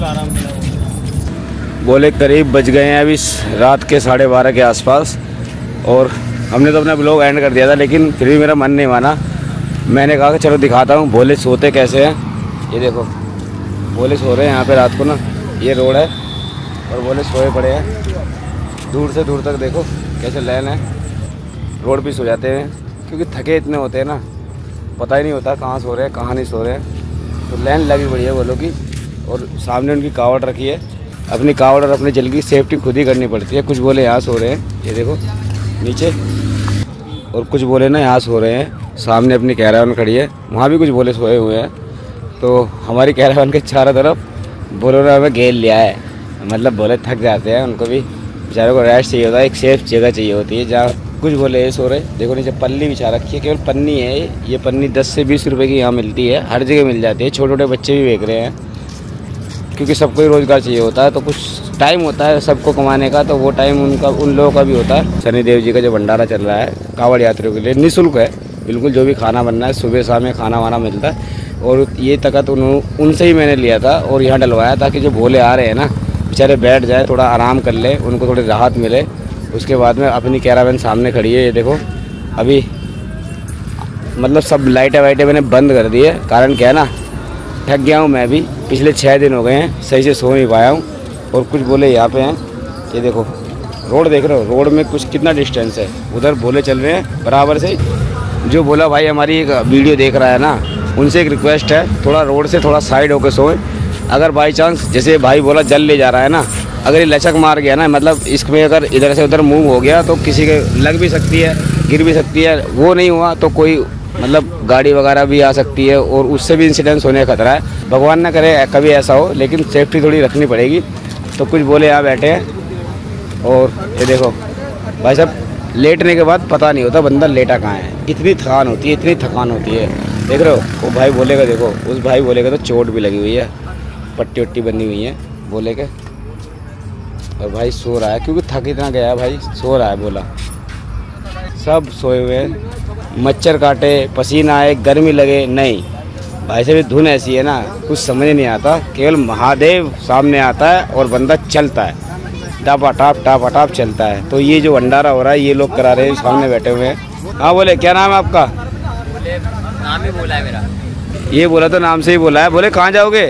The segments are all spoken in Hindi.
आराम मिला। बोले करीब बज गए हैं अभी रात के 12:30 के आसपास, और हमने तो अपना ब्लॉग एंड कर दिया था, लेकिन फिर भी मेरा मन नहीं माना। मैंने कहा कि चलो दिखाता हूँ भोले सोते कैसे हैं। ये देखो भोले सो रहे हैं यहाँ पे रात को ना, ये रोड है और भोले सोए पड़े हैं। दूर से दूर तक देखो कैसे लाइन है, रोड पे सो जाते हैं क्योंकि थके इतने होते हैं ना, पता ही नहीं होता कहाँ सो रहे हैं कहाँ नहीं सो रहे हैं। तो लाइन लगी पड़ी है बोलो की, और सामने उनकी कावड़ रखी है। अपनी कावड़ और अपने जल की सेफ्टी खुद ही करनी पड़ती है। कुछ बोले यहाँ सो रहे हैं, ये देखो नीचे, और कुछ बोले ना यहाँ सो रहे हैं। सामने अपनी कैरावन खड़ी है, वहाँ भी कुछ बोले सोए हुए हैं। तो हमारी कैरावन के चारों तरफ बोलों ने हमें घेर लिया है। मतलब बोले थक जाते हैं, उनको भी बेचारों को रेस्ट चाहिए होता है, एक सेफ जगह चाहिए होती है जहाँ कुछ बोले सो रहे। देखो नीचे पल्ली बिछा रखी है, केवल पन्नी है ये पन्नी 10 से 20 रुपए की यहाँ मिलती है, हर जगह मिल जाती है। छोटे छोटे बच्चे भी बेच रहे हैं क्योंकि सबको ही रोज़गार चाहिए होता है, तो कुछ टाइम होता है सबको कमाने का, तो वो टाइम उन लोगों का भी होता है। शनिदेव जी का जो भंडारा चल रहा है कांवड़ यात्रियों के लिए निःशुल्क है बिल्कुल, जो भी खाना बनना है सुबह शाम में खाना वाना मिलता है। और ये तकत उनसे ही मैंने लिया था और यहाँ डलवाया ताकि जो भोले आ रहे हैं ना बेचारे बैठ जाए, थोड़ा आराम कर ले, उनको थोड़ी राहत मिले। उसके बाद में अपनी कैरावन सामने खड़ी है, ये देखो अभी मतलब सब लाइटें वाइटें मैंने बंद कर दी है। कारण क्या है ना, थक गया हूँ मैं भी, पिछले 6 दिन हो गए हैं सही से सो नहीं पाया हूँ। और कुछ बोले यहाँ पे हैं, ये देखो रोड देख रहे हो, रोड में कुछ कितना डिस्टेंस है, उधर भोले चल रहे हैं बराबर से। जो बोला भाई हमारी एक वीडियो देख रहा है ना, उनसे एक रिक्वेस्ट है थोड़ा रोड से थोड़ा साइड होकर सोएं। अगर बाई चांस जैसे भाई बोला जल ले जा रहा है ना, अगर ये लचक मार गया ना, मतलब इसमें अगर इधर से उधर मूव हो गया तो किसी के लग भी सकती है, गिर भी सकती है। वो नहीं हुआ तो कोई मतलब गाड़ी वगैरह भी आ सकती है और उससे भी इंसिडेंस होने का खतरा है। भगवान ना करे कभी ऐसा हो, लेकिन सेफ्टी थोड़ी रखनी पड़ेगी। तो कुछ बोले यहाँ बैठे हैं, और ये देखो भाई साहब लेटने के बाद पता नहीं होता बंदा लेटा कहाँ है, इतनी थकान होती है, इतनी थकान होती है। देख रहे हो वो भाई बोले का, देखो उस भाई बोले का तो चोट भी लगी हुई है, पट्टी वट्टी बनी हुई है बोले के, और भाई सो रहा है क्योंकि थक इतना गया है, भाई सो रहा है बोला। सब सोए हुए हैं, मच्छर काटे, पसीना आए, गर्मी लगे नहीं, भाई से भी धुन ऐसी है ना कुछ समझ नहीं आता। केवल महादेव सामने आता है और बंदा चलता है, टापा चलता है। तो ये जो भंडारा हो रहा है ये लोग करा रहे हैं, सामने बैठे हुए हैं। हाँ बोले क्या नाम है आपका? बोले नाम ही बोला है मेरा। ये बोला तो नाम से ही बोला है। बोले कहाँ जाओगे?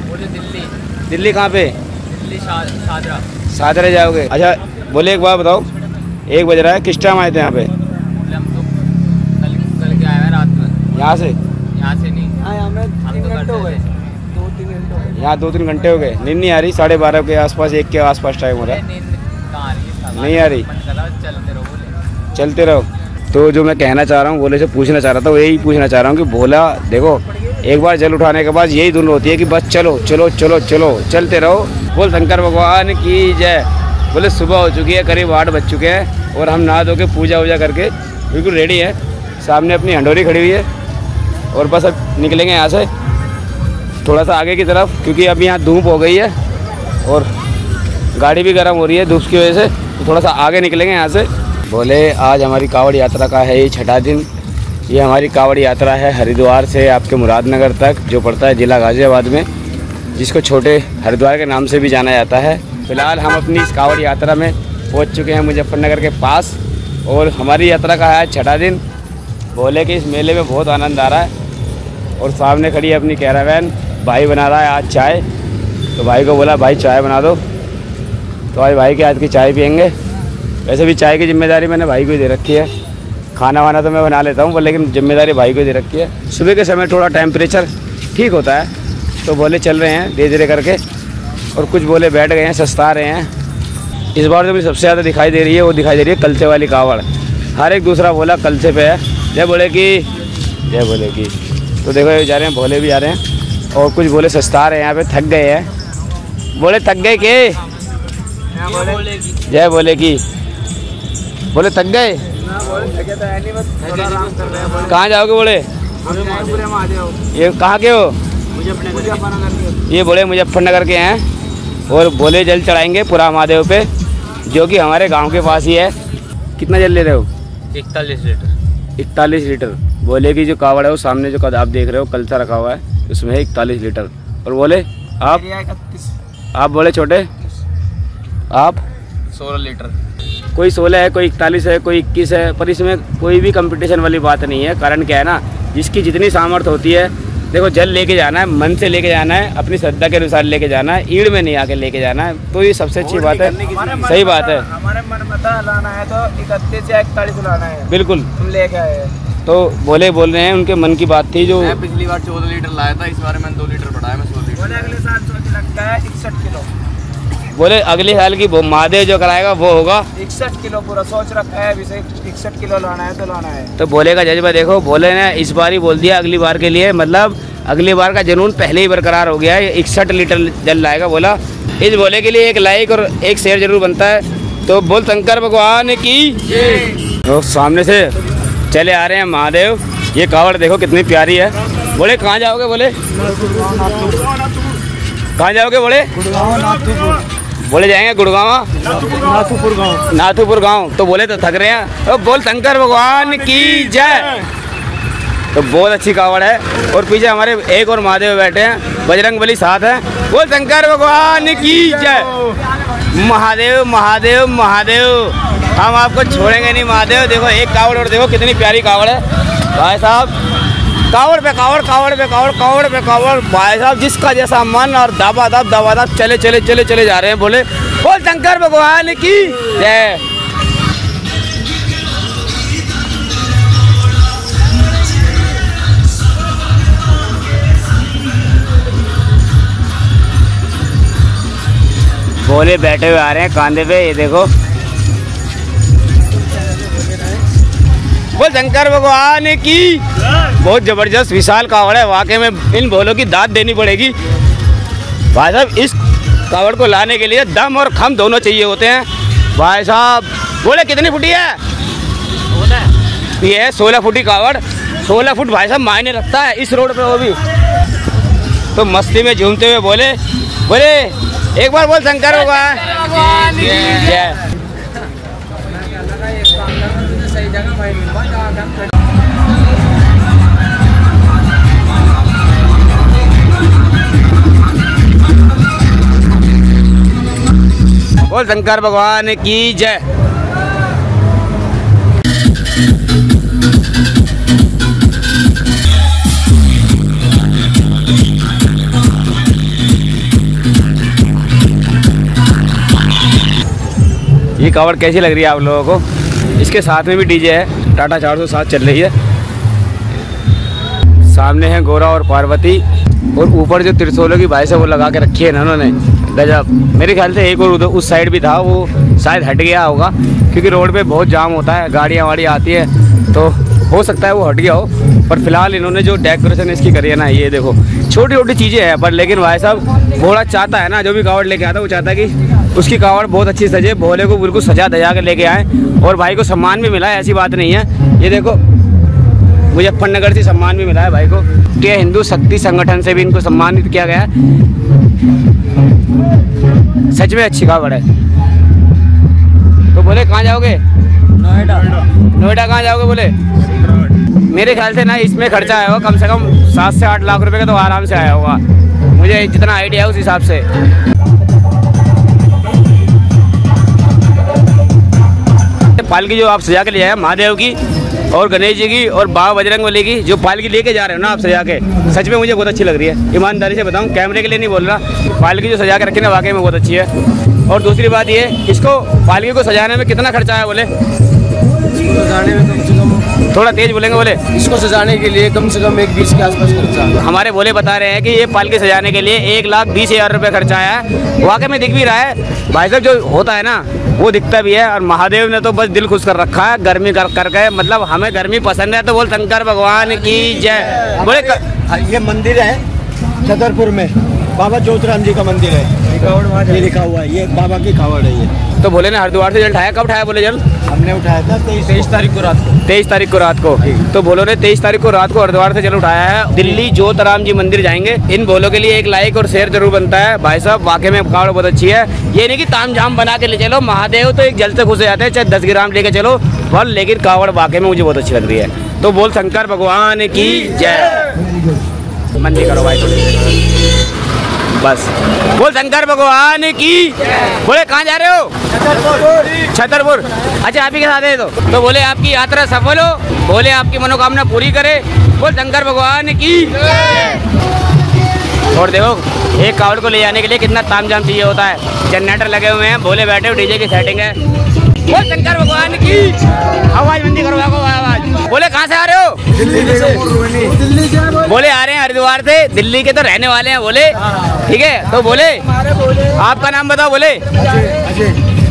बोले दिल्ली। दिल्ली कहाँ पे? दिल्ली सादरा। सादरा जाओगे? अच्छा बोले एक बात बताओ, 1 बज रहा है, किस टाइम आए थे यहाँ पे? हम तो कल के आए हैं रात में। यहाँ से नहीं, हम तो 3 घंटे हो गए, 2-3 घंटे हो गए। यहाँ 2-3 घंटे हो गए, नींद नहीं आ रही? 12:30 के आसपास, 1 के आसपास टाइम हो रहा है, नहीं आ रही? चलते रहो। तो जो मैं कहना चाह रहा हूँ, भोले से पूछना चाह रहा था, वो यही पूछना चाह रहा हूँ कि भोला देखो एक बार जल उठाने के बाद यही धुन होती है कि बस चलो चलो चलो चलो चलते रहो। बोल शंकर भगवान की जय। बोले सुबह हो चुकी है, करीब 8 बज चुके हैं और हम नहा धो के पूजा वूजा करके बिल्कुल रेडी है। सामने अपनी हंडोरी खड़ी हुई है और बस अब निकलेंगे यहाँ से थोड़ा सा आगे की तरफ, क्योंकि अभी यहाँ धूप हो गई है और गाड़ी भी गर्म हो रही है धूप की वजह से। तो थोड़ा सा आगे निकलेंगे यहाँ से। बोले आज हमारी कांवड़ यात्रा का है ये 6ठा दिन। ये हमारी कांवड़ यात्रा है हरिद्वार से आपके मुरादनगर तक, जो पड़ता है ज़िला गाज़ियाबाद में, जिसको छोटे हरिद्वार के नाम से भी जाना जाता है। फिलहाल हम अपनी इस कांवड़ यात्रा में पहुंच चुके हैं मुजफ्फरनगर के पास, और हमारी यात्रा का है 6ठा दिन। भोले के इस मेले में बहुत आनंद आ रहा है। और सामने खड़ी है अपनी कैरावैन, भाई बना रहा है आज चाय। तो भाई को बोला भाई चाय बना दो, तो आज भाई के हाथ की चाय पियेंगे। वैसे भी चाय की जिम्मेदारी मैंने भाई को ही दे रखी है, खाना वाना तो मैं बना लेता हूँ, लेकिन जिम्मेदारी भाई को दे रखी है। सुबह के समय थोड़ा टेम्परेचर ठीक होता है, तो बोले चल रहे हैं धीरे धीरे करके, और कुछ बोले बैठ गए हैं, सस्ता रहे हैं। इस बार जो मुझे सबसे ज़्यादा दिखाई दे रही है वो दिखाई दे रही है कलचे वाली कावड़। हर एक दूसरा बोला कलचे पे है, जय बोले की, जय बोले की। तो देखो ये जा रहे हैं, भोले भी जा रहे हैं, और कुछ बोले सस्ता रहे हैं, यहाँ पे थक गए हैं। बोले थक गए के? जय बोले की। बोले थक गए? कहाँ जाओगे? बोले ये कहाँ के हो? ये बोले मुजफ्फरनगर के हैं, और बोले जल चढ़ाएंगे पुरा महादेव पे, जो कि हमारे गांव के पास ही है। कितना जल ले रहे हो? 41 लीटर। 41 लीटर। बोले की जो कावड़ है वो सामने जो आप देख रहे हो कलसा रखा हुआ है, उसमें है 41 लीटर। और बोले आप? आप बोले छोटे? आप? 16 लीटर। कोई 16 है, कोई 41 है, कोई 21 है, पर इसमें कोई भी कंपटीशन वाली बात नहीं है। कारण क्या है ना, जिसकी जितनी सामर्थ्य होती है, देखो जल लेके जाना है, मन से लेके जाना है, अपनी श्रद्धा के अनुसार लेके जाना है, ईड़ में नहीं आके लेके जाना है, तो ये सबसे अच्छी बात है। सही बात है। हमारे मन मता लाना है तो 31 या 41 लाना है। बिल्कुल, तुम लेके आए तो बोल रहे हैं, उनके मन की बात थी। जो मैं पिछली बार 14 लीटर लाया था, इस बार मैंने 2 लीटर बढ़ाया, मैं 16 लीटर। अगले साल सोच रखा है 61 किलो। बोले अगले साल की महादेव जो कराएगा वो होगा 61 किलो पूरा सोच रखा है। अभी से 61 किलो लाना है तो लाना है। तो बोले का जज्बा देखो, बोले ने इस बार ही बोल दिया अगली बार के लिए, मतलब अगली बार का जुनून पहले ही बरकरार हो गया है। 61 लीटर जल लाएगा बोला। इस बोले के लिए एक लाइक और एक शेयर जरूर बनता है। तो बोल शंकर भगवान की। तो सामने से चले आ रहे हैं महादेव। ये कावड़ देखो कितनी प्यारी है। बोले कहाँ जाओगे? बोले कहाँ जाओगे? बोले बोले जाएंगे गुड़गांव, नाथुपुर गांव। तो बोले तो थक रहे हैं। तो बोल शंकर भगवान की जय। तो बहुत अच्छी कावड़ है। और पीछे हमारे एक और महादेव बैठे हैं, बजरंगबली साथ है। बोल शंकर भगवान की जय। महादेव महादेव महादेव, हम आपको छोड़ेंगे नहीं महादेव। देखो एक कावड़ और देखो कितनी प्यारी कावड़ है भाई साहब। कावड़ पे कावड़, कावड़ पे कावड़, कावड़ पे कावड़ भाई साहब। जिसका जैसा मन और दाबा चले चले चले चले जा रहे हैं। बोले बोल शंकर भगवान की जय। बोले बैठे हुए आ रहे हैं कांधे पे, ये देखो। बोल शंकर भगवान की। बहुत जबरदस्त विशाल कावड़ है वाकई में। इन भोलों की दाद देनी पड़ेगी भाई साहब। इस कावड़ को लाने के लिए दम और खम दोनों चाहिए होते हैं भाई साहब। बोले कितनी फुटी है? ये है 16 फुटी कावड़। 16 फुट भाई साहब मायने रखता है इस रोड पे, वो भी तो मस्ती में झूमते हुए बोले बोले एक बार बोल शंकर भगवान जय। बोल शंकर भगवान की जय। ये कावड़ कैसी लग रही है आप लोगों को? इसके साथ में भी डीजे है, टाटा 407 चल रही है। सामने है गोरा और पार्वती, और ऊपर जो त्रिशूलों की भाई से वो लगा के रखी है ना उन्होंने, गजब। मेरे ख्याल से एक और उधर उस साइड भी था, वो शायद हट गया होगा क्योंकि रोड पे बहुत जाम होता है, गाड़ियाँ वाड़ी आती है, तो हो सकता है वो हट गया हो। पर फिलहाल इन्होंने जो डेकोरेशन इसकी करी है ना, ये देखो छोटी छोटी चीज़ें हैं, पर लेकिन भाई साहब घोड़ा चाहता है ना, जो भी कावड़ लेके आता है वो चाहता है कि उसकी कावड़ बहुत अच्छी सजे, भोले को बिल्कुल सजा दजा के लेके आए। और भाई को सम्मान भी मिला है, ऐसी बात नहीं है। ये देखो मुजफ्फरनगर से सम्मान भी मिला है भाई को। ये हिंदू शक्ति संगठन से भी इनको सम्मानित किया गया है। सच में अच्छी कावड़ है। तो बोले कहाँ जाओगे? नोएडा। नोएडा कहाँ जाओगे? बोले मेरे ख्याल से ना इसमें खर्चा आया होगा कम से कम 7 से 8 लाख रुपए का, तो आराम से आया होगा, मुझे जितना आइडिया है उस हिसाब से। पालकी जो आप सजा के ले आए महादेव की और गणेश जी की और बाबा बजरंगबली की, जो पालकी लेके जा रहे हो ना आप सजा के, सच में मुझे बहुत अच्छी लग रही है। ईमानदारी से बताऊं, कैमरे के लिए नहीं बोल रहा, पालकी जो सजा के रखी ना वाकई में बहुत अच्छी है। और दूसरी बात ये, इसको पालकी को सजाने में कितना खर्चा आया? बोले सजाने में कम से कम, थोड़ा तेज बोलेंगे। बोले इसको सजाने के लिए कम से कम 1,20 के आसपास खर्चा। हमारे बोले बता रहे हैं कि ये पालकी सजाने के लिए 1,20,000 रुपये खर्चा आया है। वाकई में दिख भी रहा है भाई साहब, जो होता है ना वो दिखता भी है। और महादेव ने तो बस दिल खुश कर रखा है, गर्मी कर गए, मतलब हमें गर्मी पसंद है। तो बोल शंकर भगवान की जय। बोले ये मंदिर है छतरपुर में, बाबा ज्योतिराम जी का मंदिर है, ये लिखा हुआ है, ये बाबा की कावड़ है ये। तो बोले ने हरिद्वार से जल उठाया, कब उठाया? बोले जल हमने उठाया था 23 तारीख को रात को। 23 तारीख को रात को। तो बोलो ने 23 तारीख को रात को हरिद्वार से जल उठाया है। दिल्ली ज्योतिराम जी मंदिर जाएंगे। इन बोलों के लिए एक लाइक और शेयर जरूर बनता है भाई साहब। वाकई में कावड़ बहुत अच्छी है। ये नहीं कि ताम झाम बना के ले चलो, महादेव तो एक जल से खुश हो जाते हैं, चाहे 10 ग्राम लेके चलो, पर लेकिन कावड़ वाकई में मुझे बहुत अच्छी लग रही है। तो बोल शंकर भगवान की जय। मंदी करो भाई थोड़ी। बस बोल शंकर भगवान की। बोले कहाँ जा रहे हो? छतरपुर। अच्छा आप ही के साथ है तो बोले आपकी यात्रा सफल हो, बोले आपकी मनोकामना पूरी करे, बोल शंकर भगवान की। और देखो एक कावड़ को ले जाने के लिए कितना तामझाम चाहिए होता है। जनरेटर लगे हुए हैं, भोले बैठे हो, डीजे की सेटिंग है। बोल शंकर भगवान की। आवाज बंदी करो आवाज। बोले कहाँ से आ रहे हो? दिल्ली से। बोले आ रहे हैं हरिद्वार से, दिल्ली के तो रहने वाले हैं बोले, ठीक है। तो बोले आपका नाम बताओ? बोले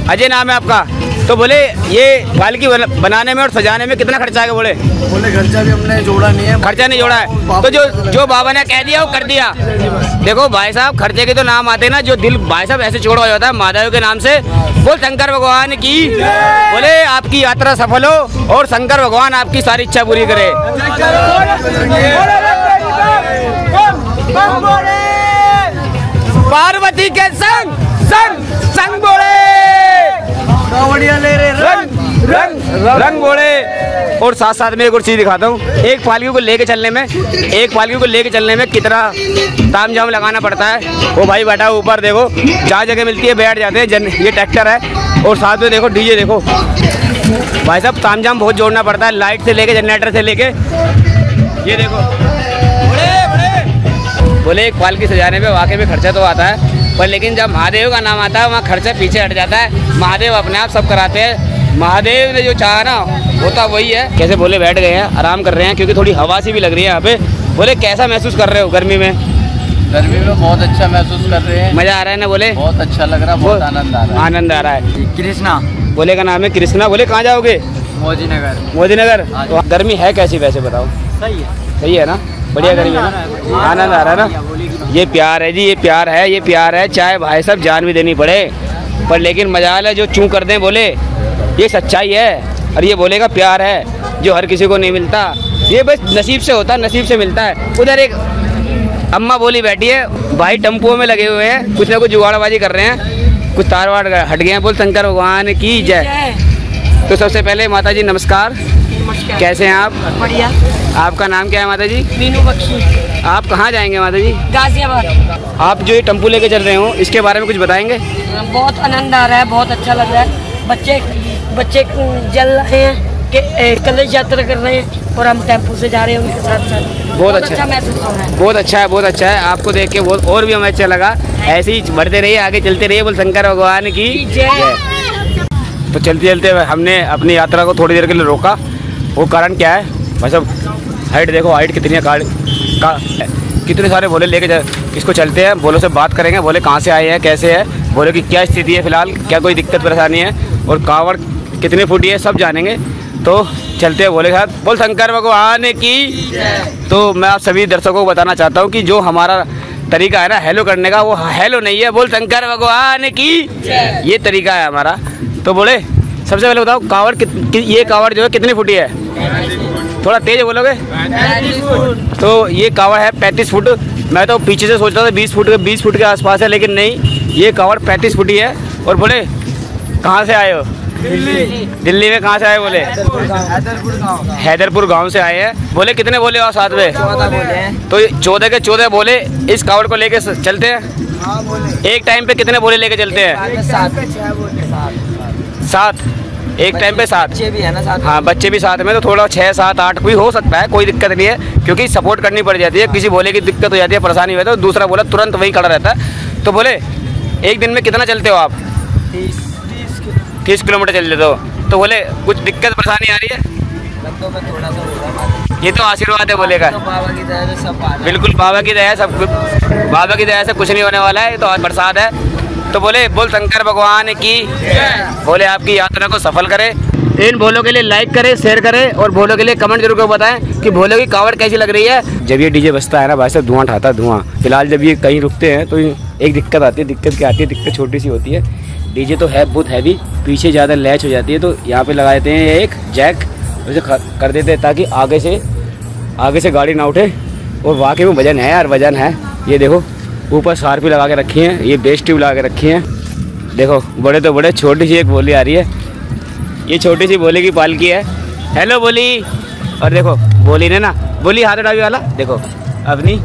अजय नाम है आपका। तो बोले ये पालकी बनाने में और सजाने में कितना खर्चा है? बोले खर्चा भी हमने जोड़ा नहीं है। खर्चा नहीं जोड़ा है, तो जो बाबा ने कह दिया वो कर दिया। देखो भाई साहब खर्चे के तो नाम आते हैं ना, जो दिल भाई साहब ऐसे छोड़ा जाता है महादेव के नाम से। बोल शंकर भगवान की। बोले आपकी यात्रा सफल हो और शंकर भगवान आपकी सारी इच्छा पूरी करे। पार्वती के संग संग संग बोले ले रंग बोले। और साथ साथ में एक और चीज दिखाता हूँ। एक पालकी को लेके चलने में कितना तामझाम लगाना पड़ता है। वो भाई बैठा ऊपर, देखो जहाँ जगह मिलती है बैठ जाते हैं। ये ट्रैक्टर है और साथ में देखो डीजे। देखो भाई साहब तामझाम बहुत जोड़ना पड़ता है, लाइट से लेके जनरेटर से लेके। ये देखो बोले एक पालकी सजाने में वाकई में खर्चा तो आता है, पर लेकिन जब महादेव का नाम आता है वहाँ खर्चा पीछे हट जाता है। महादेव अपने आप सब कराते हैं। महादेव ने जो चाहा ना होता वही है। कैसे बोले बैठ गए हैं, आराम कर रहे हैं क्योंकि थोड़ी हवा सी भी लग रही है यहाँ पे। बोले कैसा महसूस कर रहे हो गर्मी में? गर्मी में बहुत अच्छा महसूस कर रहे हैं। मजा आ रहा है ना? बोले बहुत अच्छा लग रहा है, बहुत आनंद आ रहा है। कृष्णा बोले का नाम है कृष्णा। बोले कहाँ जाओगे? मोदी नगर। तो गर्मी है कैसी वैसे बताओ? सही है ना? बढ़िया गर्मी है ना? आनंद आ रहा है ना? ये प्यार है जी, ये प्यार है, ये प्यार है। चाहे भाई साहब जान भी देनी पड़े, पर लेकिन मजाल है जो चूं कर दें। बोले ये सच्चाई है और ये बोले का प्यार है जो हर किसी को नहीं मिलता। ये बस नसीब से होता है, नसीब से मिलता है। उधर एक अम्मा बोली बैठी है, भाई टम्पुओं में लगे हुए हैं, कुछ ना कुछ जुगाड़बाजी कर रहे हैं, कुछ तार वार हट गए हैं। बोल शंकर भगवान की जय। तो सबसे पहले माता जी नमस्कार, कैसे हैं आप? बढ़िया। आपका नाम क्या है माता जी? मीनू बख्शी। आप कहाँ जाएंगे माता जी? गाजियाबाद। आप जो ये टेम्पू लेके चल रहे हो इसके बारे में कुछ बताएंगे? बहुत आनंद आ रहा है, बहुत अच्छा लग रहा है। बच्चे जल रहे हैं कि कलश यात्रा कर रहे हैं और हम टेम्पू से जा रहे हैं उनके साथ साथ। बहुत अच्छा महसूस हो रहा है। बहुत अच्छा है, बहुत अच्छा है। आपको देख के बहुत और भी हमें अच्छा लगा। ऐसे ही बढ़ते रहिए, आगे चलते रहिए। बोल शंकर भगवान की जय। तो चलते चलते हमने अपनी यात्रा को थोड़ी देर के लिए रोका। वो कारण क्या है भाई साहब? हाइट देखो, हाइट कितनी है, कितने सारे भोले लेके इसको चलते हैं। भोलों से बात करेंगे, भोले कहाँ से आए हैं, कैसे है, भोले की क्या स्थिति है फिलहाल, क्या कोई दिक्कत परेशानी है और कावड़ कितनी फुटी है, सब जानेंगे। तो चलते हैं भोले के साथ। बोल शंकर भगवान की। तो मैं आप सभी दर्शकों को बताना चाहता हूँ कि जो हमारा तरीका है ना हेलो करने का, वो हेलो नहीं है, बोल शंकर भगवान की ये तरीका है हमारा। तो बोले सबसे पहले बताओ कावड़ ये कावड़ जो है कितनी फुटी है? थोड़ा तेज बोलोगे? 35 फुट। तो ये कावड़ है 35 फुट। मैं तो पीछे से सोच रहा था 20 फुट के आसपास है, लेकिन नहीं, ये कावड़ 35 फुटी है। और बोले कहाँ से आए हो? दिल्ली में। कहाँ से आए? बोले हैदरपुर गांव से आए हैं। बोले कितने बोले और साथ में? 14 बोले हैं। तो 14 के 14 बोले इस कावड़ को लेके चलते हैं। एक टाइम पे कितने बोले लेके चलते हैं? 7। एक टाइम पे 7 बच्चे भी है ना साथ? हाँ बच्चे भी साथ में, तो थोड़ा 6, 7, 8 भी हो सकता है, कोई दिक्कत नहीं है, क्योंकि सपोर्ट करनी पड़ जाती है। किसी बोले की दिक्कत हो जाती है, परेशानी होती है, तो दूसरा बोला तुरंत वही खड़ा रहता है। तो बोले एक दिन में कितना चलते हो आप? 30 किलोमीटर चल लेते हो। तो बोले कुछ दिक्कत परेशानी आ रही है? थोड़ा सा हो ये तो आशीर्वाद है बोले का। बाबा की दया से सब बिल्कुल बाबा की दया, सब बाबा की दया से कुछ नहीं होने वाला है, तो आज बरसात है। तो बोले बोल शंकर भगवान की। बोले आपकी यात्रा को सफल करे। इन भोलों के लिए लाइक करें, शेयर करें और भोलों के लिए कमेंट जरूर बताएं कि भोलों की कावड़ कैसी लग रही है। जब ये डीजे बजता है ना भाई साहब, धुआं उठाता है, धुआं। फिलहाल जब ये कहीं रुकते हैं तो एक दिक्कत आती है। दिक्कत क्या आती है? दिक्कत छोटी सी होती है, डीजे तो है बहुत हैवी, पीछे ज़्यादा लैच हो जाती है, तो यहाँ पे लगा देते हैं एक जैक, उसे कर देते हैं ताकि आगे से गाड़ी ना उठे। और वाकई में वजन है यार, वजन है। ये देखो ऊपर शार्पी लगा के रखी है, ये बेस ट्यूब लगा के रखी है। देखो बड़े तो बड़े, छोटी सी एक बोली आ रही है, ये छोटी सी बोली की पालकी है। हेलो बोली। और देखो बोली ने ना, बोली हाथ उठावी वाला, देखो अपनी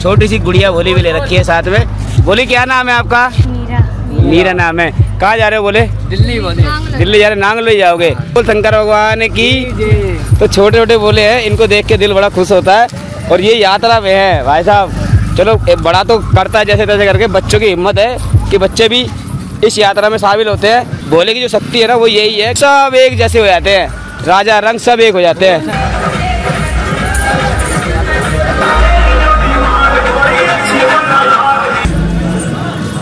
छोटी सी गुड़िया बोली भी ले रखी है साथ में। बोले क्या नाम है आपका? मीरा नाम है। कहाँ जा रहे हो? बोले दिल्ली। बोले दिल्ली जा रहे, नांगलो जाओगे? बोल शंकर भगवान की। तो छोटे छोटे बोले हैं, इनको देख के दिल बड़ा खुश होता है। और ये यात्रा में है भाई साहब, चलो बड़ा तो करता है जैसे तैसे करके, बच्चों की हिम्मत है कि बच्चे भी इस यात्रा में शामिल होते हैं। भोले की जो शक्ति है ना वो यही है, सब एक जैसे हो जाते हैं, राजा रंग सब एक हो जाते हैं।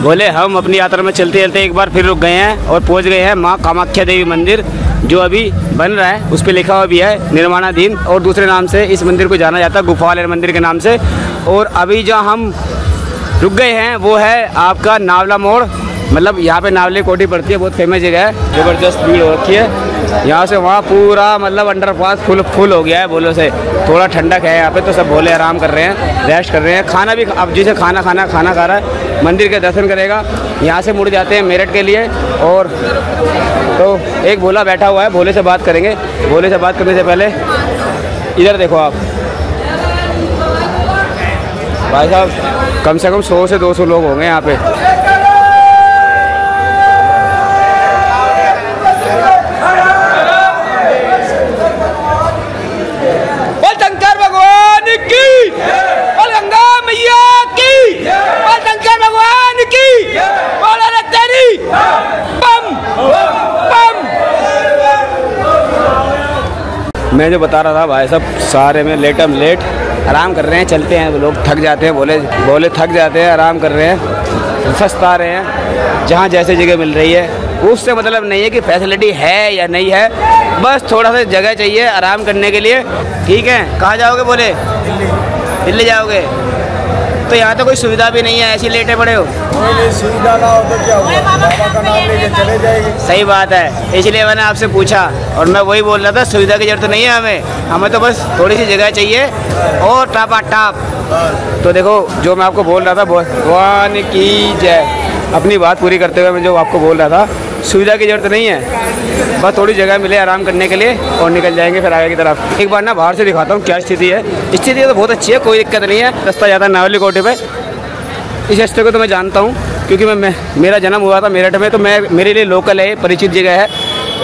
बोले हम अपनी यात्रा में चलते चलते एक बार फिर रुक गए हैं और पहुंच गए हैं माँ कामाख्या देवी मंदिर, जो अभी बन रहा है। उस पर लिखा हुआ भी है निर्माणाधीन, और दूसरे नाम से इस मंदिर को जाना जाता है गुफा वाले मंदिर के नाम से। और अभी जहाँ हम रुक गए हैं वो है आपका नावला मोड़, मतलब यहाँ पे नावले कोठी पड़ती है, बहुत फेमस जगह है, ज़बरदस्त भीड़ हो रखी है। यहाँ से वहाँ पूरा मतलब अंडरपास फुल हो गया है बोलो से। थोड़ा ठंडक है यहाँ पे, तो सब भोले आराम कर रहे हैं, रेस्ट कर रहे हैं। खाना भी, अब जिसे खाना खा रहा है, मंदिर के दर्शन करेगा। यहाँ से मुड़ जाते हैं मेरठ के लिए। और तो एक भोला बैठा हुआ है, भोले से बात करेंगे। भोले से बात करने से पहले इधर देखो आप भाई साहब, कम से कम 100 से 200 लोग होंगे यहाँ पे। बोल शंकर भगवान की, बोल गंगा मैया की, बोल शंकर भगवान की, बोल अरे तेरी बम बम। मैं जो बता रहा था भाई साहब, सारे में लेट आराम कर रहे हैं, चलते हैं लोग, थक जाते हैं, बोले थक जाते हैं, आराम कर रहे हैं, सस्ता रहे हैं। जहाँ जैसे जगह मिल रही है उससे मतलब नहीं है कि फैसिलिटी है या नहीं है, बस थोड़ा सा जगह चाहिए आराम करने के लिए। ठीक है, कहाँ जाओगे? बोले दिल्ली जाओगे? तो यहाँ तो कोई सुविधा भी नहीं है, ऐसी लेटे पड़े हो। सुविधा ना हो तो क्या होगा, बाबा का नाम लेके चले जाएंगे। सही बात है, इसलिए मैंने आपसे पूछा, और मैं वही बोल रहा था, सुविधा की जरूरत नहीं है हमें तो बस थोड़ी सी जगह चाहिए और टाप। तो देखो जो मैं आपको बोल रहा था, भगवान की जय, अपनी बात पूरी करते हुए मैं जो आपको बोल रहा था, सुविधा की जरूरत नहीं है, बस थोड़ी जगह मिले आराम करने के लिए और निकल जाएंगे फिर आगे की तरफ। एक बार ना बाहर से दिखाता हूँ क्या स्थिति है। स्थिति तो बहुत अच्छी है, कोई दिक्कत नहीं है। रास्ता जाता है नावली कोठी पे। इस रास्ते को तो मैं जानता हूँ क्योंकि मेरा जन्म हुआ था मेरठ में, तो मेरे लिए लोकल है, परिचित जगह है,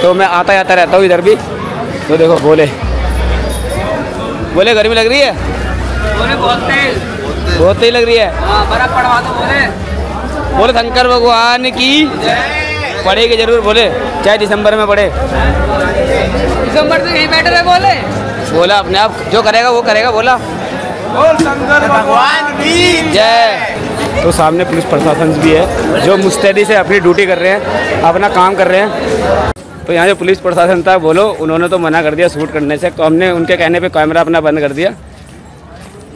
तो मैं आता जाता रहता हूँ इधर भी। तो देखो बोले गर्मी लग रही है, बहुत तेज लग रही है। बर्फ पड़वा दो बोले शंकर भगवान की पड़ेगी जरूर, बोले चाहे दिसंबर में पड़े। दिसंबर से यहीं बैठे रहे बोला अपने आप जो करेगा वो करेगा, बोला बोल शंकर भगवान की जय। तो सामने पुलिस प्रशासन भी है जो मुस्तैदी से अपनी ड्यूटी कर रहे हैं, अपना काम कर रहे हैं। तो यहाँ जो पुलिस प्रशासन था बोलो, उन्होंने तो मना कर दिया शूट करने से, तो हमने उनके कहने पे कैमरा अपना बंद कर दिया।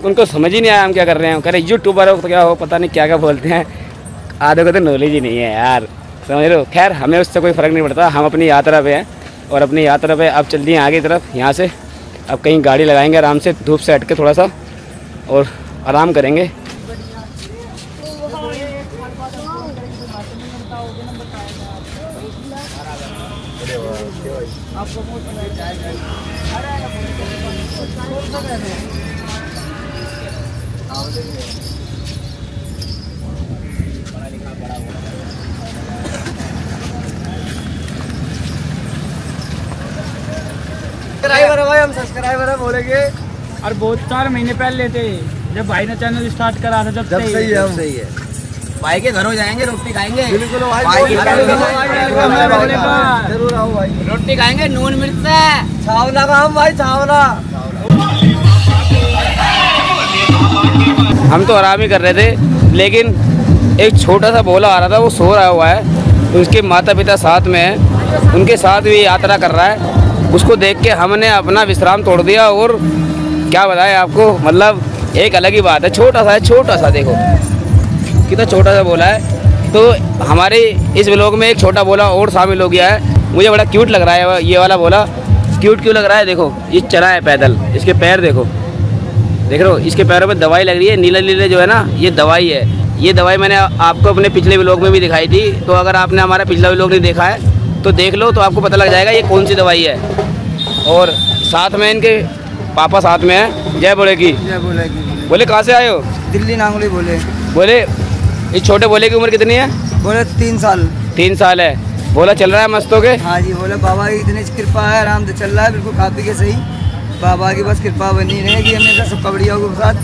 उनको समझ ही नहीं आया हम क्या कर रहे हैं। कह रहे यूट्यूबर हो तो क्या हो, पता नहीं क्या बोलते हैं, आधे को तो नॉलेज ही नहीं है यार, समझ रहे हो। खैर हमें उससे कोई फ़र्क नहीं पड़ता, हम अपनी यात्रा पे हैं और अपनी यात्रा पे अब चल दिए आगे की तरफ। यहाँ से अब कहीं गाड़ी लगाएंगे आराम से, धूप से हट के थोड़ा सा, और आराम करेंगे। सब्सक्राइबर है भाई, हम सब्सक्राइबर है बोलेंगे। और बहुत 4 महीने पहले लेते जब भाई ने चैनल स्टार्ट करा था, जब सही है, हम सही है। भाई के घरों जाएंगे, रोटी खाएंगे, बिल्कुल भाई, जरूर आओ भाई, रोटी खाएंगे नून मिर्च से, छावला का हम भाई, छावला। हम तो आराम ही कर रहे थे, लेकिन एक छोटा सा भोला आ रहा था, वो सो रहा हुआ है, तो उसके माता पिता साथ में हैं, उनके साथ भी यात्रा कर रहा है। उसको देख के हमने अपना विश्राम तोड़ दिया, और क्या बताएं आपको, मतलब एक अलग ही बात है। छोटा सा देखो कितना छोटा सा बोला है। तो हमारे इस व्लॉग में एक छोटा बोला और शामिल हो गया है, मुझे बड़ा क्यूट लग रहा है ये वाला बोला। क्यूट क्यों लग रहा है? देखो ये चला है पैदल, इसके पैर देखो, देख रहे हो, इसके पैरों में दवाई लग रही है, नीले नीले जो है ना, ये दवाई है। ये दवाई मैंने आपको अपने पिछले व्लॉग में भी दिखाई थी, तो अगर आपने हमारा पिछला व्लॉग नहीं देखा है तो देख लो, तो आपको पता लग जाएगा ये कौन सी दवाई है। और साथ में इनके पापा साथ में है। जय बोले की। जय बोलेगी। बोले कहाँ से आए हो? दिल्ली नांगली बोले। बोले इस छोटे भोले की उम्र कितनी है? बोले 3 साल। 3 साल है। भोला चल रहा है मस्त हो के? हाँ जी, बोले बाबा की इतनी कृपा है, आराम से चल रहा है, बिल्कुल खा पी के सही। बाबा की बस कृपा बनी रहेगी हमेशा सब कबड़ियों के साथ,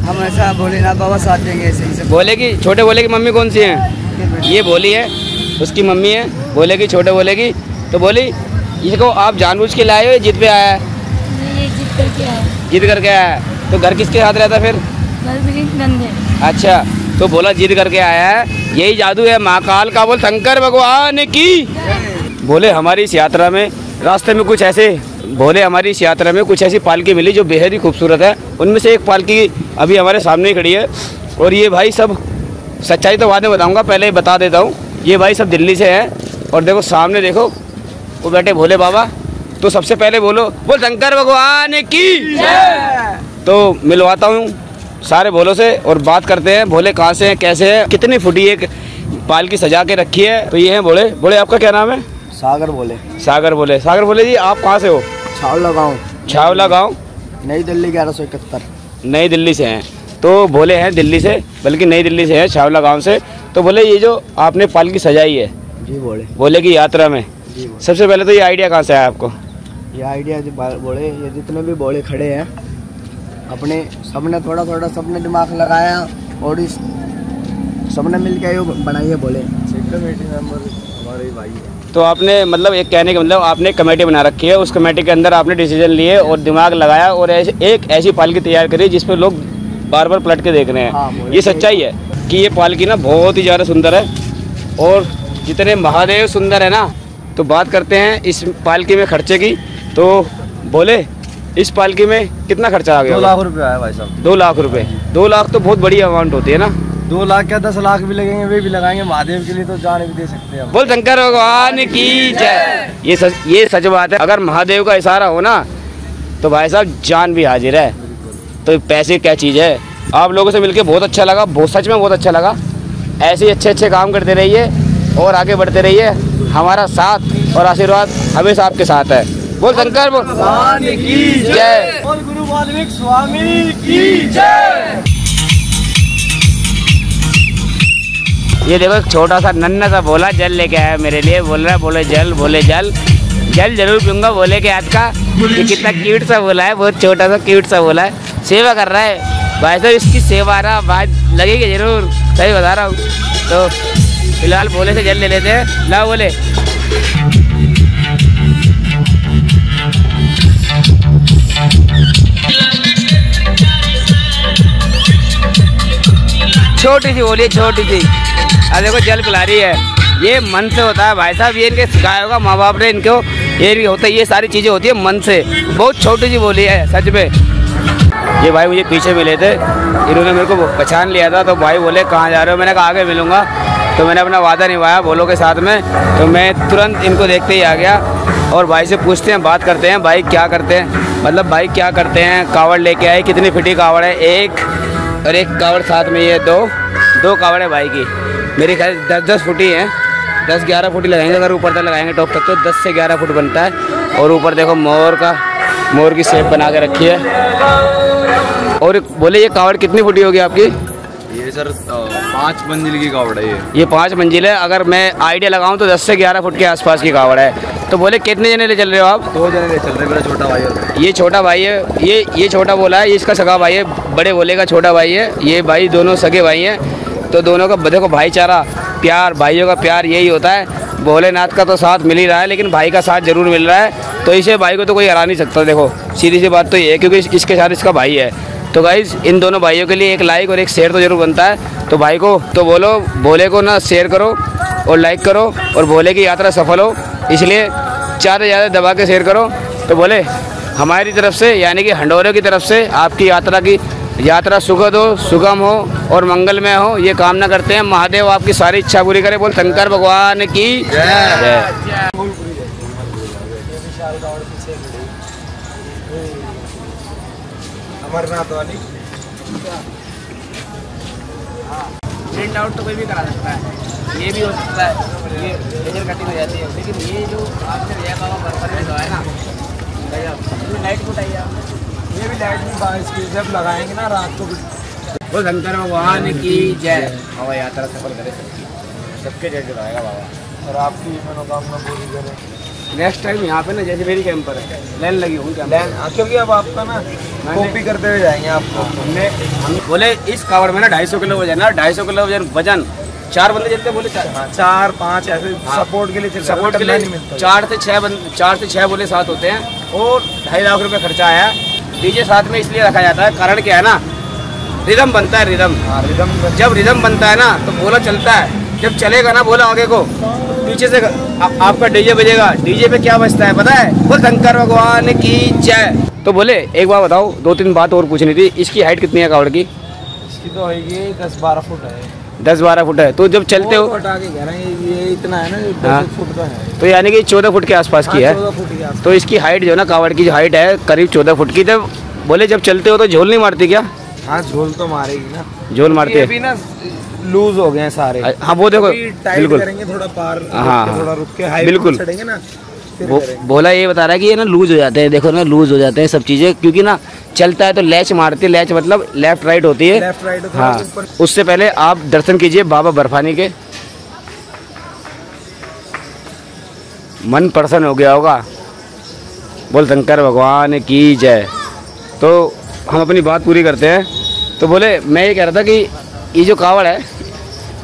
हमेशा भोलेनाथ बाबा साथ देंगे ऐसे ही सब। भोले की, छोटे भोले की मम्मी कौन सी है? ये भोली है, उसकी मम्मी है भोले की, छोटे भोले की। तो बोली इसको आप जानबूझ के लाए हो, जिद पे आया है? ये जिद करके आया। जिद करके आया है। तो घर किसके साथ रहता फिर? नंदे। अच्छा, तो भोला जिद करके आया है, यही जादू है महाकाल का। बोल शंकर भगवान की। बोले हमारी इस यात्रा में रास्ते में कुछ ऐसे, भोले हमारी इस यात्रा में कुछ ऐसी पालकी मिली जो बेहद ही खूबसूरत है। उनमें से एक पालकी अभी हमारे सामने ही खड़ी है। और ये भाई सब, सच्चाई तो बाद में बताऊंगा, पहले ही बता देता हूँ, ये भाई सब दिल्ली से हैं। और देखो सामने देखो वो बैठे भोले बाबा। तो सबसे पहले बोलो बोल शंकर भगवान की। तो मिलवाता हूँ सारे भोलों से और बात करते हैं भोले कहाँ से हैं, कैसे हैं, कितनी फुटी एक पालकी सजा के रखी है। तो ये हैं भोले। भोले आपका क्या नाम है? सागर बोले। सागर भोले। सागर भोले जी आप कहाँ से हो? छावला गाँव। छावला गाँव, नई दिल्ली 1171। नई दिल्ली से हैं। तो भोले हैं दिल्ली से, बल्कि नई दिल्ली से हैं, छावला गांव से। तो बोले ये जो आपने पालकी सजाई है जी भोले की यात्रा में, जी सबसे पहले तो ये आइडिया कहाँ से आया आपको? ये आइडिया जो बोले, ये जितने भी बोले खड़े हैं अपने, सबने थोड़ा थोड़ा सबने दिमाग लगाया और इस सबने मिलकर ये बनाई है बोले। कमेटी मेंबर हमारे भाई है। तो आपने मतलब एक कहने का मतलब आपने कमेटी बना रखी है, उस कमेटी के अंदर आपने डिसीजन लिए और दिमाग लगाया और एक ऐसी पालकी तैयार करी जिसपे लोग बार बार पलट के देख रहे हैं। हाँ, ये सच्चाई है कि ये पालकी ना बहुत ही ज़्यादा सुंदर है। और जितने महादेव सुंदर है ना, तो बात करते हैं इस पालकी में खर्चे की। तो बोले इस पालकी में कितना खर्चा आ गया? 2 लाख रुपये आया भाई साहब। 2 लाख रुपये। 2 लाख तो बहुत बड़ी अमाउंट होती है ना। 2 लाख क्या 10 लाख भी लगेंगे, वे भी लगाएंगे महादेव के लिए, तो जान भी दे सकते हैं। बोल शंकर भगवान की जय। ये सच बात है। अगर महादेव का इशारा हो ना तो भाई साहब जान भी हाजिर है। तो पैसे क्या चीज़ है। आप लोगों से मिलके बहुत अच्छा लगा, बहुत सच में बहुत अच्छा लगा। ऐसे ही अच्छे अच्छे काम करते रहिए और आगे बढ़ते रहिए। हमारा साथ और आशीर्वाद हमेशा आपके साथ है। बोल शंकर भगवान की जय। बोल गुरु वाल्मीकि स्वामी की जय। ये देखो एक छोटा सा नन्हा सा भोला जल लेके आया मेरे लिए। बोल रहा है बोले जल, बोले जल, जल जरूर पीऊंगा भोले के हाथ का। ये कितना क्यूट सा भोला है, बहुत छोटा सा क्यूट सा भोला है। सेवा कर रहा है भाई साहब, इसकी सेवा ना बात लगेगी जरूर, सही बता रहा हूँ। तो फिलहाल भोले से जल ले लेते हैं। ला बोले। छोटी सी बोलिए, छोटी सी। अब देखो जल पिला रही है। ये मन से होता है भाई साहब, ये इनके सिखाया होगा माँ बाप ने इनको, ये होता है, ये सारी चीज़ें होती है मन से। बहुत छोटी सी बोली है सच में। ये भाई मुझे पीछे मिले थे, इन्होंने मेरे को पहचान लिया था। तो भाई बोले कहाँ जा रहे हो? मैंने कहा आगे मिलूंगा। तो मैंने अपना वादा निभाया भोलों के साथ में। तो मैं तुरंत इनको देखते ही आ गया और भाई से पूछते हैं, बात करते हैं, भाई क्या करते हैं, मतलब भाई क्या करते हैं। कावड़ लेके आए, कितनी फिटी कावड़ है? एक और एक कावड़ साथ में, ये दो कावड़ है भाई की। मेरी ख्याल 10-10 फुटी हैं, 10-11 फुटी लगाएंगे। अगर ऊपर तक लगाएंगे टॉप तक तो 10 से 11 फुट बनता है। और ऊपर देखो मोर की शेप बना के रखी है। और बोले ये कावड़ कितनी फुटी होगी आपकी? ये सर 5 मंजिल की कावड़ है। ये 5 मंजिल है। अगर मैं आइडिया लगाऊं तो 10 से 11 फुट के आसपास की कावड़ है। तो बोले कितने जने ले चल रहे हो आप? 2 जने ले चल रहे हैं, मेरा छोटा भाई और ये छोटा भाई है, ये छोटा बोला है, ये इसका सगा भाई है, बड़े बोले का छोटा भाई है। ये भाई दोनों सगे भाई हैं। तो दोनों का देखो भाईचारा, प्यार, भाइयों का प्यार यही होता है। भोलेनाथ का तो साथ मिल ही रहा है, लेकिन भाई का साथ जरूर मिल रहा है। तो इसे भाई को तो कोई हरा नहीं सकता। देखो सीधी सी बात तो ये है, क्योंकि इसके साथ इसका भाई है। तो गाइज इन दोनों भाइयों के लिए एक लाइक और एक शेयर तो जरूर बनता है। तो भाई को तो बोलो भोले को ना शेयर करो और लाइक करो और भोले की यात्रा सफल हो, इसलिए ज़्यादा से ज़्यादा दबा के शेयर करो। तो बोले हमारी तरफ से यानी कि हंडोरे की तरफ से आपकी यात्रा सुखद हो, सुगम हो और मंगलमय हो, ये कामना करते हैं। महादेव आपकी सारी इच्छा पूरी करे। बोल शंकर भगवान की जय। अमरनाथ वाली प्रिंट आउट तो कोई भी करा सकता है, ये भी हो सकता है, ये लेजर कटिंग हो जाती है। लेकिन ये जो आपसे रिया बाबा बर्फर में जो है ना, लाइट को उठाइए आप। ये भी लाइट में 22 की जब लगाएंगे ना रात को बोल शंकर भगवान की जय। बाबा यात्रा सफल करे सबके जय जुड़ाएगा बाबा, और आपकी मनोकामना पूरी करें। नेक्स्ट टाइम यहाँ पे ना जैसे मेरी कैंपर है लाइन लगी हुई क्योंकि अब आपका ना कॉपी करते हुए जाएंगे आपको। हम बोले इस कावड़ में ना 250 किलो वजन ना 250 किलो वजन 4 बंदे चलते बोले 4-5 ऐसे सपोर्ट के लिए सपोर्ट के लिए 4 से 6 बोले साथ होते हैं और 2.5 लाख रुपए खर्चा आया। डीजे साथ में इसलिए रखा जाता है, कारण क्या है ना, रिदम बनता है। रिदम जब रिदम बनता है ना तो बोला चलता है, जब चलेगा ना बोला आगे को पीछे से आपका डीजे बजेगा। डीजे पे क्या बजता है पता है? बोल शंकर भगवान की जय। तो बोले एक बार बताओ, 2-3 बात और पूछनी थी। इसकी हाइट कितनी है कावड़ की? इसकी तो होगी 10-12 फुट है। 10-12 फुट है। तो जब चलते हो हटा के कह रहे हैं ये इतना है ना, 10 फुट का है। तो यानी कि 14 फुट के आसपास की है। 14 फुट के आसपास। तो इसकी हाइट जो है ना, कावड़ की जो हाइट है करीब 14 फुट की। जब बोले जब चलते हो तो झोल नहीं मारती क्या? हाँ झोल तो मारेगी ना, झोल मारती है। अभी ना लूज हो गए हैं सारे। हाँ वो देखो बिल्कुल करेंगे, थोड़ा पार थोड़ा रुक के हाई बिल्कुल चढ़ेंगे ना। भोला ये बता रहा है कि ये ना लूज हो जाते हैं, देखो ना लूज हो जाते हैं सब चीज़ें, क्योंकि ना चलता है तो लैच मारती है। लैच मतलब लेफ्ट राइट होती है। लेफ्ट राइट हाँ। उससे पहले आप दर्शन कीजिए बाबा बर्फानी के, मन प्रसन्न हो गया होगा। बोल शंकर भगवान की जय। तो हम अपनी बात पूरी करते हैं। तो बोले मैं ये कह रहा था कि ये जो कावड़ है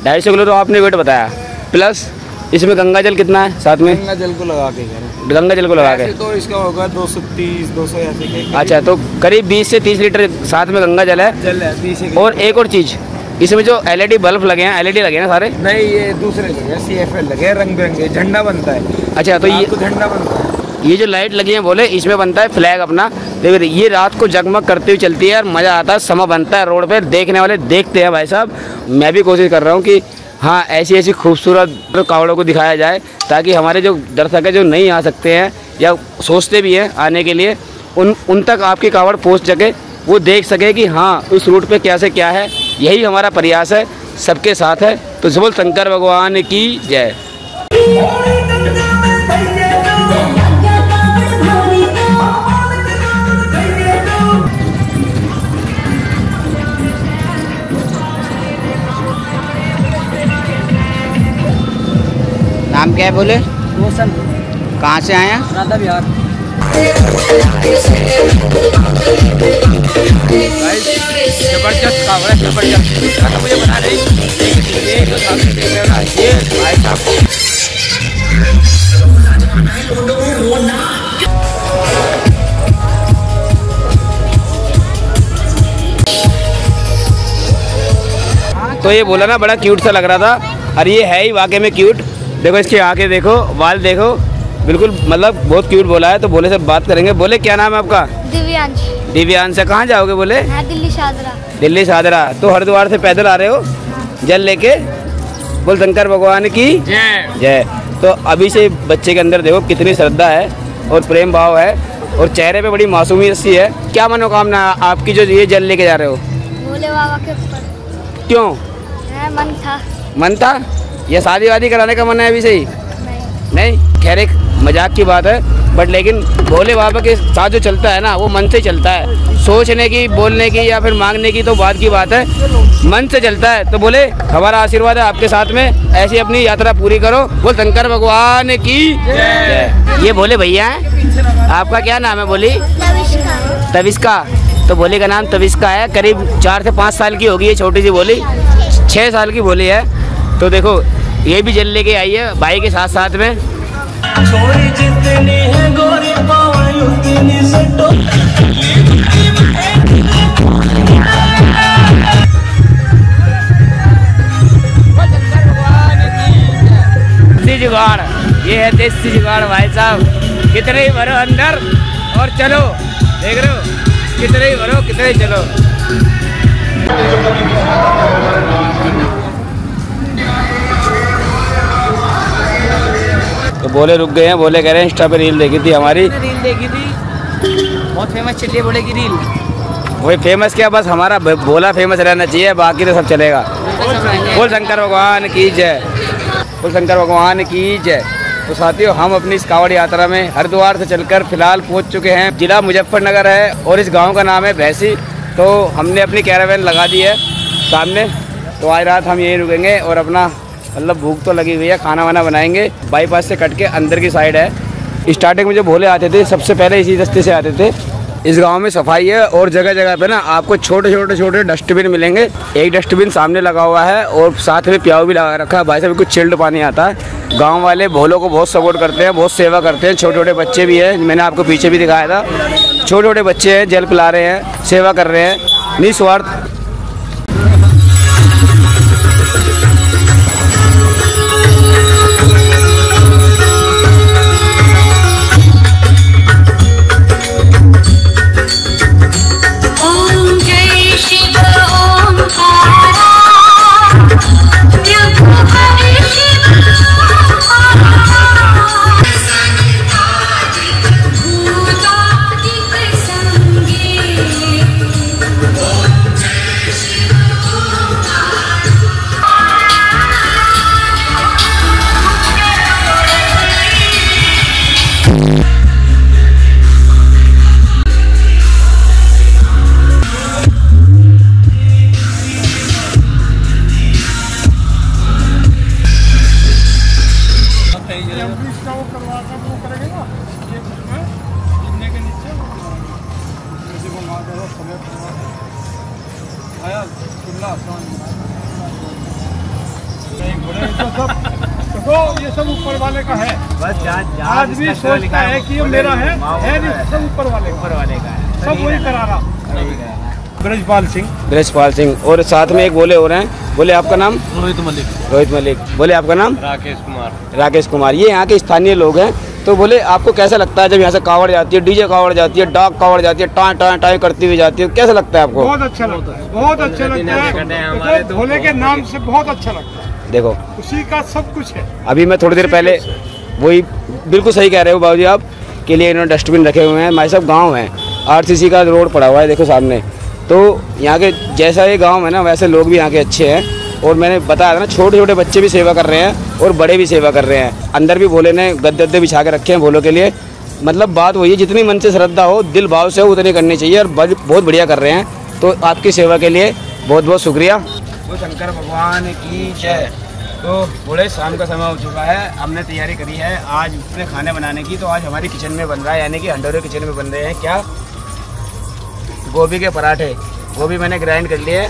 250 किलो तो आपने वेट बताया, प्लस इसमें गंगा जल कितना है साथ में? गंगा जल को लगा के, गंगा जल को लगा के तो इसका होगा 230-200 ऐसे के। अच्छा, तो करीब 20 से 30 लीटर साथ में गंगा जल है। जल है 20। और एक और चीज़, इसमें जो LED बल्ब लगे हैं, LED लगे हैं ना सारे? नहीं, ये दूसरे लगे, CFL लगे, रंग बिरंगे, झंडा बनता है। अच्छा, तो ये झंडा बनता है। ये जो लाइट लगी है बोले इसमें बनता है फ्लैग अपना। देखो ये रात को जगमग करती हुई चलती है और मज़ा आता है, समा बनता है रोड पे, देखने वाले देखते हैं भाई साहब। मैं भी कोशिश कर रहा हूँ कि हाँ ऐसी खूबसूरत कावड़ों को दिखाया जाए, ताकि हमारे जो दर्शक है जो नहीं आ सकते हैं या सोचते भी हैं आने के लिए, उन तक आपकी कावड़ पहुँच सके, वो देख सके कि हाँ उस रूट पे क्या से क्या है। यही हमारा प्रयास है, सबके साथ है। तो बोल शंकर भगवान की जय। नाम क्या है बोले? रोशन। कहाँ से आए हैं? राधा बिहार। जबरदस्त कावड़ है, जबरदस्त। मुझे बता रही ये जो सामने देख रहे हो ना, ये भाई साहब तो ये बोला ना बड़ा क्यूट सा लग रहा था, और ये है ही वाकई में क्यूट। देखो इसकी आंखें देखो, बाल देखो, बिल्कुल मतलब बहुत क्यूट बोला है। तो बोले से बात करेंगे। बोले क्या नाम है आपका? दिव्यांश। दिव्यांश से कहाँ जाओगे बोले? दिल्ली शादरा। दिल्ली शादरा। तो हरिद्वार से पैदल आ रहे हो जल लेके? बोल शंकर भगवान की जय जय। तो अभी से बच्चे के अंदर देखो कितनी श्रद्धा है और प्रेम भाव है, और चेहरे पे बड़ी मासूमियत सी है। क्या मनोकामना आपकी जो ये जल लेके जा रहे हो? भोले बाबा के ऊपर। क्यों? मन था। मन था या शादी वादी कराने का मन है अभी से ही? नहीं, खैर एक मजाक की बात है, बट लेकिन भोले बाबा के साथ जो चलता है ना वो मन से चलता है। सोचने की, बोलने की या फिर मांगने की तो बात की बात है, मन से चलता है। तो बोले हमारा आशीर्वाद है आपके साथ में, ऐसी अपनी यात्रा पूरी करो। बोल शंकर भगवान की जय। ये भोले भैया हैं, आपका क्या नाम है? बोली तविष्का। तो भोले का नाम तविष्का है। करीब 4 से 5 साल की होगी ये छोटी सी भोली, 6 साल की भोली है। तो देखो ये भी जल लेके आई है भाई के साथ साथ में। देसी जुगाड़, ये है देसी जुगाड़ भाई साहब। कितने ही भरो अंदर और चलो, देख रहे हो कितने ही भरो कितने ही चलो। तो बोले रुक गए हैं, बोले कह रहे हैं इंस्टा पे रील देखी थी हमारी। रील देखी थी, बहुत फेमस चल रही है बोले की रील। वही फेमस क्या, बस हमारा भोला फेमस रहना चाहिए, बाकी तो सब चलेगा। बोल शंकर भगवान की जय। बोल शंकर भगवान की जय। तो साथियों हम अपनी इस कावड़ यात्रा में हरिद्वार से चलकर फिलहाल पहुंच चुके हैं। जिला मुजफ्फरनगर है और इस गांव का नाम है भैंसी। तो हमने अपनी कैरावैन लगा दी है सामने। तो आज रात हम यहीं रुकेंगे और अपना मतलब भूख तो लगी हुई है, खाना वाना बनाएंगे। बाईपास से कट के अंदर की साइड है। स्टार्टिंग में जो भोले आते थे सबसे पहले इसी रास्ते से आते थे। इस गांव में सफाई है और जगह जगह पे ना आपको छोटे छोटे डस्टबिन मिलेंगे। एक डस्टबिन सामने लगा हुआ है और साथ में प्याऊ भी लगा रखा है। भाई साहब कुछ चिल्ड पानी आता है। गांव वाले भोलों को बहुत सपोर्ट करते हैं, बहुत सेवा करते हैं। छोटे छोटे बच्चे भी हैं, मैंने आपको पीछे भी दिखाया था। छोटे छोटे बच्चे हैं, जल पिला रहे हैं, सेवा कर रहे हैं निस्वार्थ। तो ये सब ऊपर वाले का है। बस आज भी सोचता है कि ये मेरा है नहीं, सब ऊपर वाले का है। सब वही करा रहा। ब्रजपाल सिंह और साथ में एक बोले हो रहे हैं। बोले आपका नाम? रोहित मलिक। बोले आपका नाम? राकेश कुमार। ये यहाँ के स्थानीय लोग हैं। तो बोले आपको कैसा लगता है जब यहाँ से कावड़ जाती है, डीजे कावड़ जाती है, डाक कावड़ जाती है, टाँ टाँ टाँ करती हुई जाती है, कैसा लगता है आपको? बहुत अच्छा लगता है, बहुत अच्छा लगता है। भोले के नाम से बहुत अच्छा लगता है। देखो उसी का सब कुछ है। अभी मैं थोड़ी देर पहले वही बिल्कुल सही कह रहे हो बाबूजी आप के लिए इन्होंने डस्टबिन रखे हुए हैं। हमारे सब गाँव है, RCC का रोड पड़ा हुआ है देखो सामने। तो यहाँ के जैसा ये गांव है ना वैसे लोग भी यहाँ के अच्छे हैं। और मैंने बताया था ना छोटे छोटे बच्चे भी सेवा कर रहे हैं और बड़े भी सेवा कर रहे हैं। अंदर भी भोले ने गद्दे बिछा के रखे हैं भोलों के लिए। मतलब बात वही है, जितनी मन से श्रद्धा हो, दिल भाव से हो, उतनी करनी चाहिए और बहुत बढ़िया कर रहे हैं। तो आपकी सेवा के लिए बहुत बहुत शुक्रिया। वो शंकर भगवान की जय। तो बड़े शाम का समय हो चुका है, हमने तैयारी करी है आज अपने खाने बनाने की। तो आज हमारी किचन में बन रहा है, यानी कि हंडोरे किचन में बन रहे हैं क्या? गोभी के पराठे। गोभी मैंने ग्राइंड कर लिए,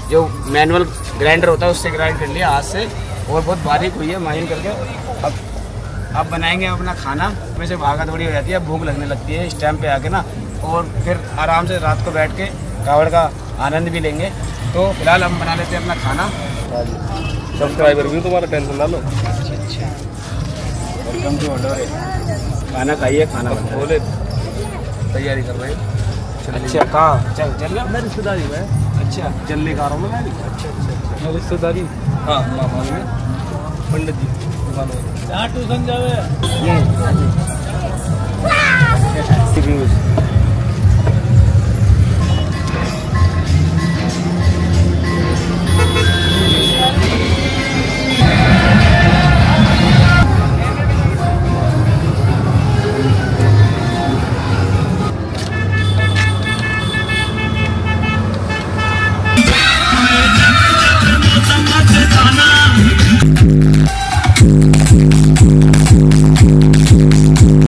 जो मैनुअल ग्राइंडर होता है उससे ग्राइंड कर लिया हाथ से, और बहुत बारीक हुई है माइन करके। अब बनाएंगे अपना खाना। में से भागा दौड़ी हो जाती है, भूख लगने लगती है इस टाइम पे आके ना, और फिर आराम से रात को बैठ के कावड़ का आनंद भी लेंगे। तो फिलहाल हम बना लेते हैं अपना खाना। सब्सक्राइबर भी तुम्हारा टेंशन ना लो। अच्छा, वेलकम टू हंडोरे। खाना खाइए, खाना बोले तैयारी कर रहे हैं। अच्छा कहाँ चल मैं रिश्तेदारी में। अच्छा जल्दी खा रहा हूँ मैं। अच्छा रिश्तेदारी। हाँ मामा में पंडित जी ट्यूशन जावे।